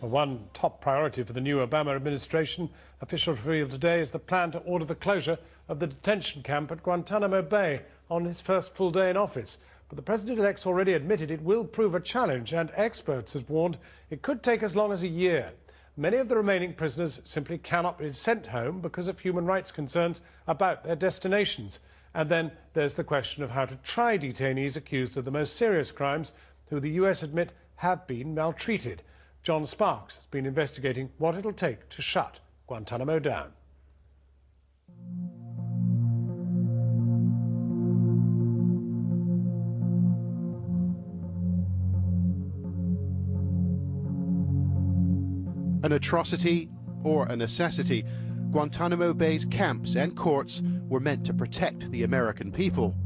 Well, one top priority for the new Obama administration, officials revealed today, is the plan to order the closure of the detention camp at Guantánamo Bay on his first full day in office. But the president-elect's already admitted it will prove a challenge, and experts have warned it could take as long as a year. Many of the remaining prisoners simply cannot be sent home because of human rights concerns about their destinations. And then there's the question of how to try detainees accused of the most serious crimes, who the US admit have been maltreated. John Sparks has been investigating what it'll take to shut Guantánamo down. An atrocity or a necessity, Guantánamo Bay's camps and courts were meant to protect the American people.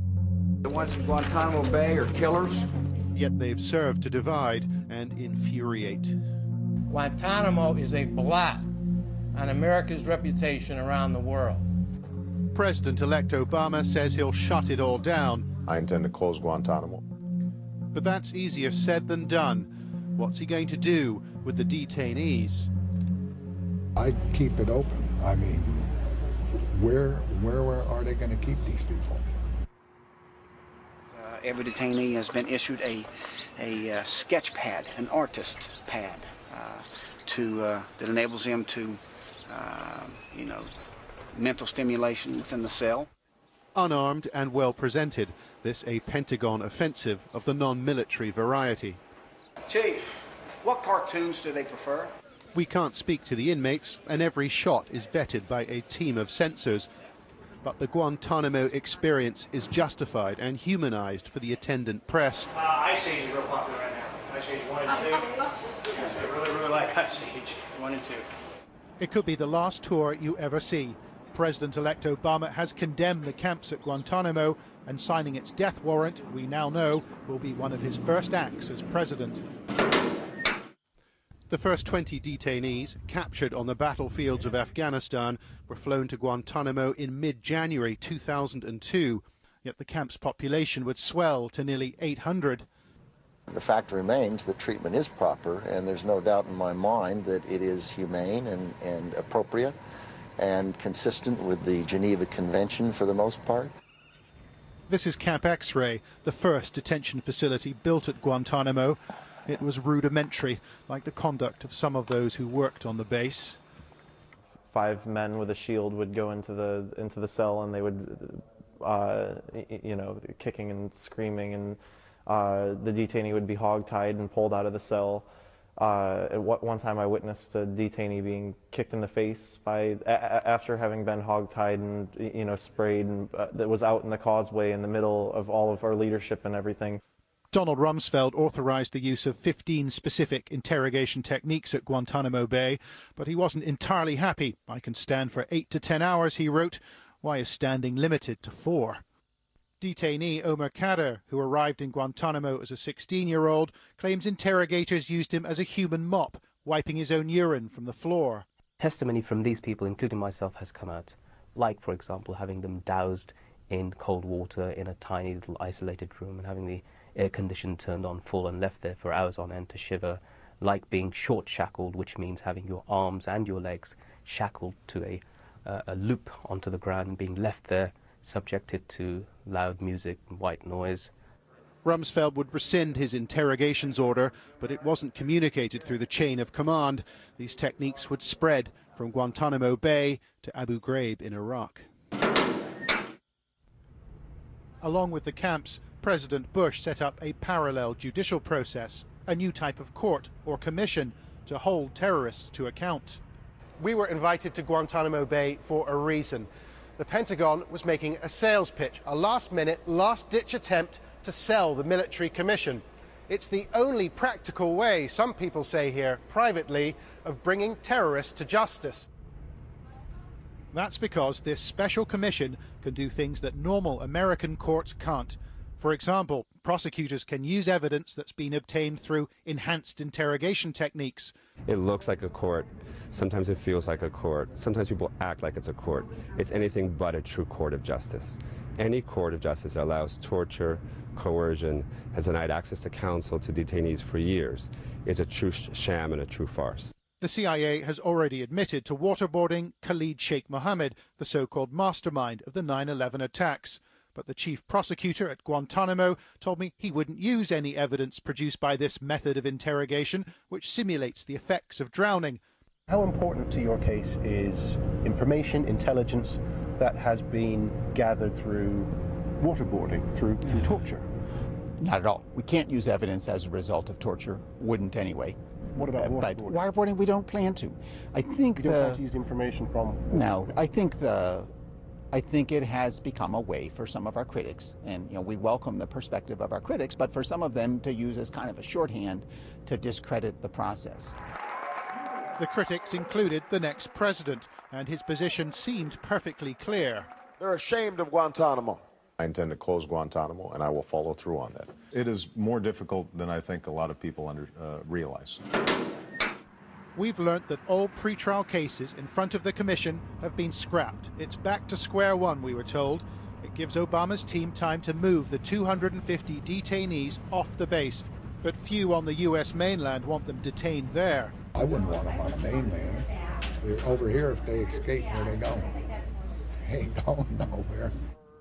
The ones in Guantánamo Bay are killers. Yet they've served to divide and infuriate. Guantánamo is a blot on America's reputation around the world. President-elect Obama says he'll shut it all down. I intend to close Guantánamo. But that's easier said than done. What's he going to do with the detainees? I'd keep it open. I mean, where are they going to keep these people? Every detainee has been issued a sketch pad, an artist pad, that enables them to, mental stimulation within the cell. Unarmed and well presented, this a Pentagon offensive of the non-military variety. Chief, what cartoons do they prefer? We can't speak to the inmates, and every shot is vetted by a team of censors. But the Guantánamo experience is justified and humanized for the attendant press. Ice Age is real popular right now. Ice Age 1 and 2. Yes, they really like Ice Age 1 and 2. It could be the last tour you ever see. President-elect Obama has condemned the camps at Guantánamo, and signing its death warrant, we now know, will be one of his first acts as president. The first 20 detainees, captured on the battlefields of Afghanistan, were flown to Guantánamo in mid-January 2002. Yet the camp's population would swell to nearly 800. The fact remains that treatment is proper, and there's no doubt in my mind that it is humane and appropriate and consistent with the Geneva Convention for the most part. This is Camp X-Ray, the first detention facility built at Guantánamo. It was rudimentary, like the conduct of some of those who worked on the base. 5 men with a shield would go into the cell, and they would, kicking and screaming, and the detainee would be hogtied and pulled out of the cell. At one time, I witnessed a detainee being kicked in the face after having been hogtied and sprayed, and that was out in the causeway in the middle of all of our leadership and everything. Donald Rumsfeld authorized the use of 15 specific interrogation techniques at Guantánamo Bay, but he wasn't entirely happy. "I can stand for 8 to 10 hours, he wrote. Why is standing limited to 4? Detainee Omar Kader, who arrived in Guantánamo as a 16-year-old, claims interrogators used him as a human mop, wiping his own urine from the floor. Testimony from these people, including myself, has come out, like, for example, having them doused in cold water in a tiny little isolated room and having the air condition turned on full and left there for hours on end to shiver, like being short shackled, which means having your arms and your legs shackled to a loop onto the ground and being left there subjected to loud music and white noise. Rumsfeld would rescind his interrogations order, but it wasn't communicated through the chain of command. These techniques would spread from Guantánamo Bay to Abu Ghraib in Iraq. Along with the camps, President Bush set up a parallel judicial process, a new type of court or commission to hold terrorists to account. We were invited to Guantánamo Bay for a reason. The Pentagon was making a sales pitch, a last-minute, last-ditch attempt to sell the military commission. It's the only practical way, some people say here, privately, of bringing terrorists to justice. That's because this special commission can do things that normal American courts can't. For example, prosecutors can use evidence that's been obtained through enhanced interrogation techniques. It looks like a court. Sometimes it feels like a court. Sometimes people act like it's a court. It's anything but a true court of justice. Any court of justice that allows torture, coercion, has denied access to counsel to detainees for years, is a true sham and a true farce. The CIA has already admitted to waterboarding Khalid Sheikh Mohammed, the so-called mastermind of the 9/11 attacks. But the chief prosecutor at Guantánamo told me he wouldn't use any evidence produced by this method of interrogation, which simulates the effects of drowning. How important to your case is information, intelligence that has been gathered through waterboarding, through torture? Not at all. We can't use evidence as a result of torture. Wouldn't anyway. What about waterboarding? But waterboarding, we don't plan to. I think you don't plan to use information from. No, I think it has become a way for some of our critics, and we welcome the perspective of our critics, but for some of them to use as kind of a shorthand to discredit the process. The critics included the next president, and his position seemed perfectly clear. They're ashamed of Guantanamo. I intend to close Guantanamo, and I will follow through on that. It is more difficult than I think a lot of people realize. We've learnt that all pre-trial cases in front of the commission have been scrapped. It's back to square one, we were told. It gives Obama's team time to move the 250 detainees off the base, but few on the US mainland want them detained there. I wouldn't want them on the mainland. They're over here, if they escape, where they going? They ain't going nowhere.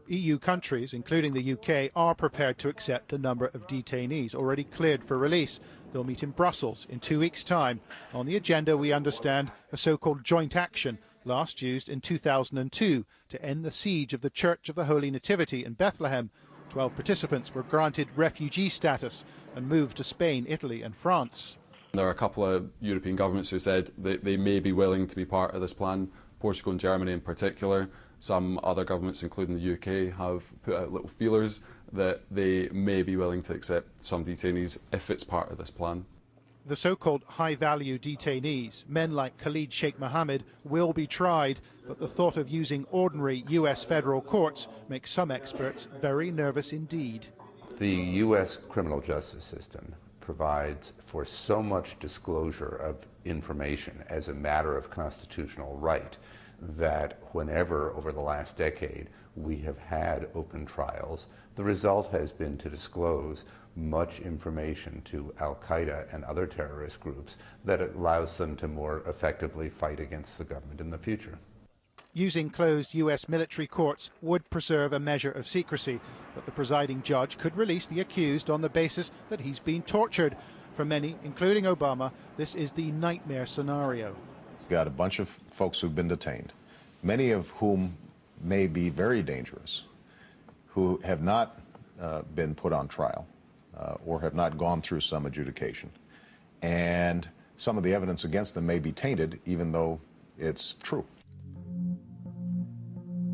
EU countries, including the UK, are prepared to accept a number of detainees already cleared for release. They'll meet in Brussels in 2 weeks' time. On the agenda, we understand, a so-called joint action, last used in 2002 to end the siege of the Church of the Holy Nativity in Bethlehem. 12 participants were granted refugee status and moved to Spain, Italy and France. There are a couple of European governments who said that they may be willing to be part of this plan, Portugal and Germany in particular. Some other governments, including the UK, have put out little feelers that they may be willing to accept some detainees if it's part of this plan. The so-called high-value detainees, men like Khalid Sheikh Mohammed, will be tried, but the thought of using ordinary US federal courts makes some experts very nervous indeed. The US criminal justice system provides for so much disclosure of information as a matter of constitutional right that whenever over the last decade we have had open trials, the result has been to disclose much information to Al-Qaeda and other terrorist groups that allows them to more effectively fight against the government in the future. Using closed US military courts would preserve a measure of secrecy, but the presiding judge could release the accused on the basis that he's been tortured. For many, including Obama, this is the nightmare scenario. Got a bunch of folks who've been detained, many of whom may be very dangerous, who have not been put on trial or have not gone through some adjudication. And some of the evidence against them may be tainted, even though it's true.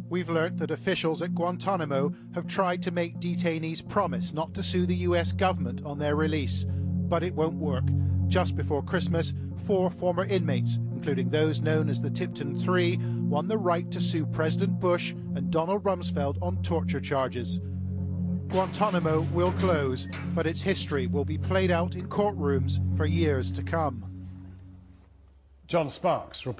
We've learnt that officials at Guantánamo have tried to make detainees promise not to sue the US government on their release, but it won't work. Just before Christmas, 4 former inmates, including those known as the Tipton Three, won the right to sue President Bush and Donald Rumsfeld on torture charges. Guantánamo will close, but its history will be played out in courtrooms for years to come. John Sparks reports.